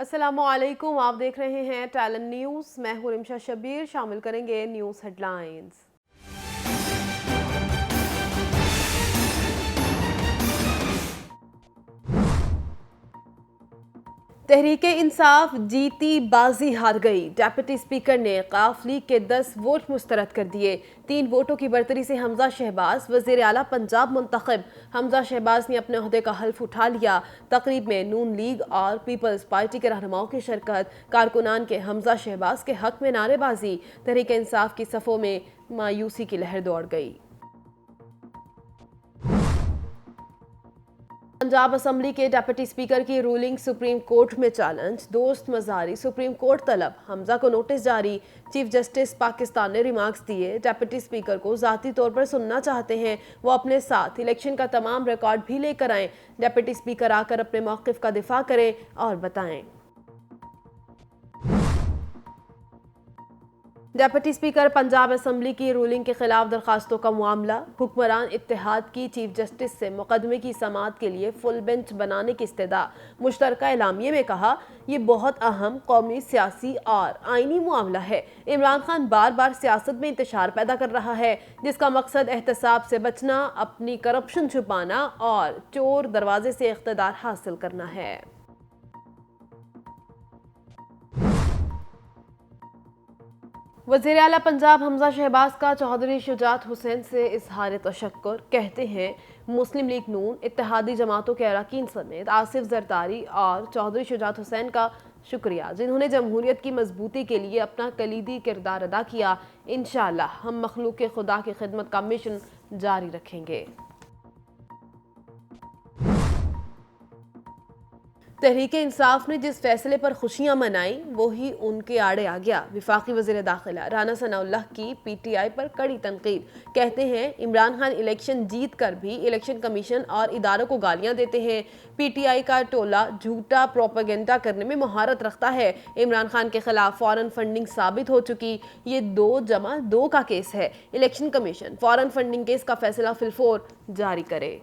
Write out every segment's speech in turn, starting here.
अस्सलामुअलैकुम, आप देख रहे हैं टैलेंट न्यूज़। मैं हूं रिमशा शबीर। शामिल करेंगे न्यूज़ हेडलाइंस। तहरीके इंसाफ जीती बाजी हार गई। डेप्यूटी स्पीकर ने काफ लीग के 10 वोट मुस्तरद कर दिए। 3 वोटों की बढ़तरी से हमजा शहबाज वज़ीर आला पंजाब मुंतखब। हमजा शहबाज ने अपने ओहदे का हल्फ उठा लिया। तकरीब में नून लीग और पीपल्स पार्टी के रहनुमाओं की शिरकत। कारकुनान के हमजा शहबाज के हक में नारेबाजी। तहरीके इंसाफ की सफ़ों में मायूसी की लहर दौड़ गई। पंजाब असम्बली के डिप्टी स्पीकर की रूलिंग सुप्रीम कोर्ट में चैलेंज। दोस्त मजारी सुप्रीम कोर्ट तलब। हमजा को नोटिस जारी। चीफ जस्टिस पाकिस्तान ने रिमार्क्स दिए। डिप्टी स्पीकर को जाती तौर पर सुनना चाहते हैं, वो अपने साथ इलेक्शन का तमाम रिकॉर्ड भी लेकर आएं। डिप्टी स्पीकर आकर अपने मौक़िफ़ का दिफा करें और बताएं। डिप्टी स्पीकर पंजाब असम्बली की रूलिंग के खिलाफ दरखास्तों का मामला। हुक्मरान इत्तेहाद की चीफ जस्टिस से मुकदमे की समाअत के लिए फुल बेंच बनाने की इस्तदा। मुश्तरका एलामिये में कहा, यह बहुत अहम कौमी, सियासी और आइनी मामला है। इमरान खान बार बार सियासत में इंतशार पैदा कर रहा है, जिसका मकसद एहतसाब से बचना, अपनी करप्शन छुपाना और चोर दरवाजे से इख्तिदार हासिल करना है। वज़ीर आला पंजाब हमजा शहबाज का चौधरी शुजात हुसैन से इजहार तशक्कुर। कहते हैं, मुस्लिम लीग नून इत्तेहादी जमातों के अरकान समेत आसिफ जरदारी और चौधरी शुजात हुसैन का शुक्रिया, जिन्होंने जमहूरियत की मजबूती के लिए अपना कलीदी किरदार अदा किया। इंशाअल्लाह हम मखलूक खुदा की खिदमत का मिशन जारी रखेंगे। तहरीके इंसाफ ने जिस फैसले पर खुशियां मनाई, वही उनके आड़े आ गया। विफाकी वज़ीर दाखिला राना सनाउल्लाह की पीटीआई पर कड़ी तनकीद। कहते हैं, इमरान खान इलेक्शन जीत कर भी इलेक्शन कमीशन और इदारों को गालियां देते हैं। पीटीआई का टोला झूठा प्रोपेगेंडा करने में महारत रखता है। इमरान खान के खिलाफ फॉरेन फंडिंग साबित हो चुकी। ये 2+2 का केस है। Election commission foreign funding case का फैसला फिलफोर जारी करे।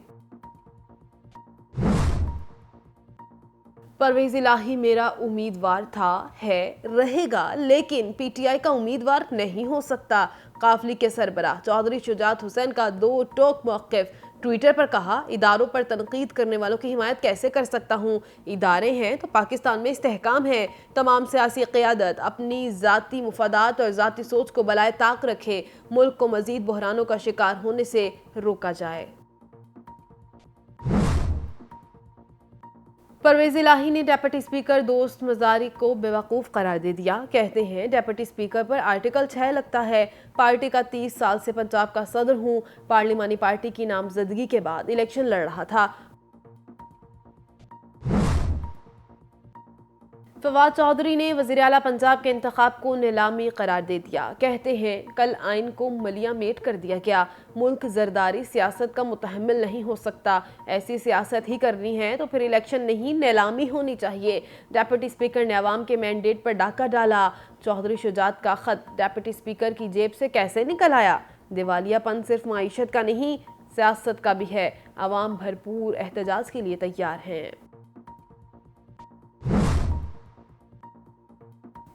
परवेज़ इलाही मेरा उम्मीदवार था, है, रहेगा, लेकिन पीटीआई का उम्मीदवार नहीं हो सकता। काफली के सरबराह चौधरी शुजात हुसैन का 2 टोक मौक़िफ़। ट्विटर पर कहा, इदारों पर तनकीद करने वालों की हिमायत कैसे कर सकता हूँ। इदारे हैं तो पाकिस्तान में इस्तेहकाम है। तमाम सियासी क़यादत अपनी ज़ाती मुफादात और ज़ाती सोच को बलाए ताक रखे। मुल्क को मज़ीद बहरानों का शिकार होने से रोका जाए। परवेज़ इलाही ने डिप्टी स्पीकर दोस्त मजारी को बेवकूफ़ करार दे दिया। कहते हैं, डिप्टी स्पीकर पर आर्टिकल 6 लगता है। पार्टी का 30 साल से पंजाब का सदर हूँ। पार्लिमानी पार्टी की नामजदगी के बाद इलेक्शन लड़ रहा था। फवाद चौधरी ने वज़ीर आला पंजाब के इंतखाब को नीलामी करार दे दिया। कहते हैं, कल आइन को मलिया मेट कर दिया गया। मुल्क जरदारी सियासत का मुतहम्मिल नहीं हो सकता। ऐसी सियासत ही करनी है तो फिर इलेक्शन नहीं, नीलामी होनी चाहिए। डिप्टी स्पीकर ने अवाम के मैंडेट पर डाका डाला। चौधरी शुजात का खत डिप्टी स्पीकर की जेब से कैसे निकल आया। दिवालियापन सिर्फ माईशत का नहीं, सियासत का भी है। अवाम भरपूर एहतजाज के लिए तैयार हैं।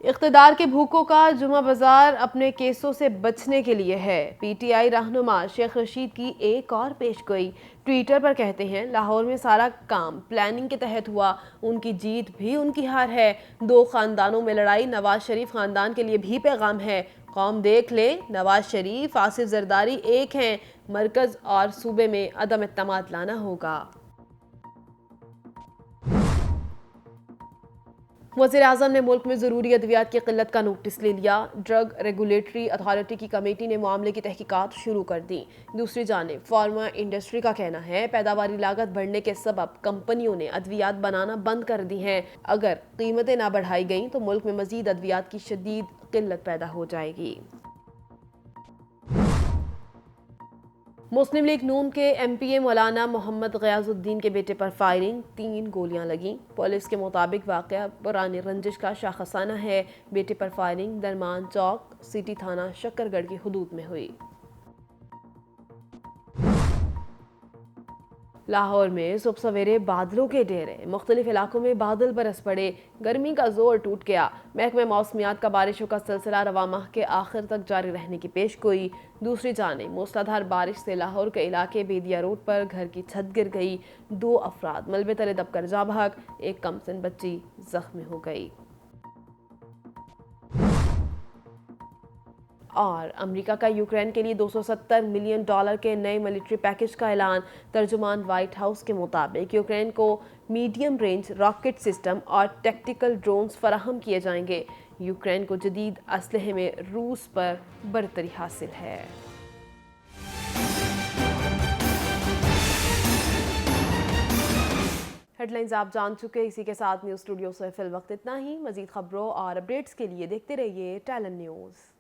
इख्तिदार के भूखों का जुमा बाजार अपने केसों से बचने के लिए है। पीटीआई रहनुमा शेख रशीद की एक और पेशगोई। ट्विटर पर कहते हैं, लाहौर में सारा काम प्लानिंग के तहत हुआ। उनकी जीत भी उनकी हार है। 2 खानदानों में लड़ाई नवाज शरीफ खानदान के लिए भी पैगाम है। कौम देख ले, नवाज शरीफ, आसिफ जरदारी एक हैं। मरकज और सूबे में अदम इत्तेमाद लाना होगा। वज़ीर आज़म ने मुल्क में ज़रूरी अद्वियात की किल्लत का नोटिस ले लिया। ड्रग रेगुलेटरी अथॉरिटी की कमेटी ने मामले की तहकीकात शुरू कर दी। दूसरी जानिब फार्मा इंडस्ट्री का कहना है, पैदावारी लागत बढ़ने के सबब कंपनियों ने अद्वियात बनाना बंद कर दी हैं। अगर कीमतें ना बढ़ाई गई तो मुल्क में मज़ीद अद्वियात की शदीद किल्लत पैदा हो जाएगी। मुस्लिम लीग नून के एमपीए मौलाना मोहम्मद गयाजुद्दीन के बेटे पर फायरिंग, 3 गोलियां लगीं। पुलिस के मुताबिक वाक़या पुरानी रंजिश का शाखसाना है। बेटे पर फायरिंग दरमान चौक सिटी थाना शक्करगढ़ की हुदूद में हुई। लाहौर में सुबह सवेरे बादलों के डेरे, मुख्तलिफ इलाकों में बादल बरस पड़े, गर्मी का जोर टूट गया। महकमे मौसमियात का बारिशों का सिलसिला रवा माह के आखिर तक जारी रहने की पेशगोई। दूसरी जानिब मूसलाधार बारिश से लाहौर के इलाके बेदिया रोड पर घर की छत गिर गई, 2 अफराद मलबे तले दबकर जा भाग, एक कमसिन बच्ची जख्मी हो गई। और अमेरिका का यूक्रेन के लिए $270 मिलियन के नए मिलिट्री पैकेज का ऐलान। तर्जुमान व्हाइट हाउस के मुताबिक यूक्रेन को मीडियम रेंज रॉकेट सिस्टम और टैक्टिकल ड्रोन्स फराहम किए जाएंगे। यूक्रेन को जदीद असलहे में रूस पर बरतरी हासिल है। हेडलाइंस आप जान चुके। इसी के साथ न्यूज़ स्टूडियो से फिल वक्त इतना ही। मजीद खबरों और अपडेट्स के लिए देखते रहिए टैलेंट न्यूज़।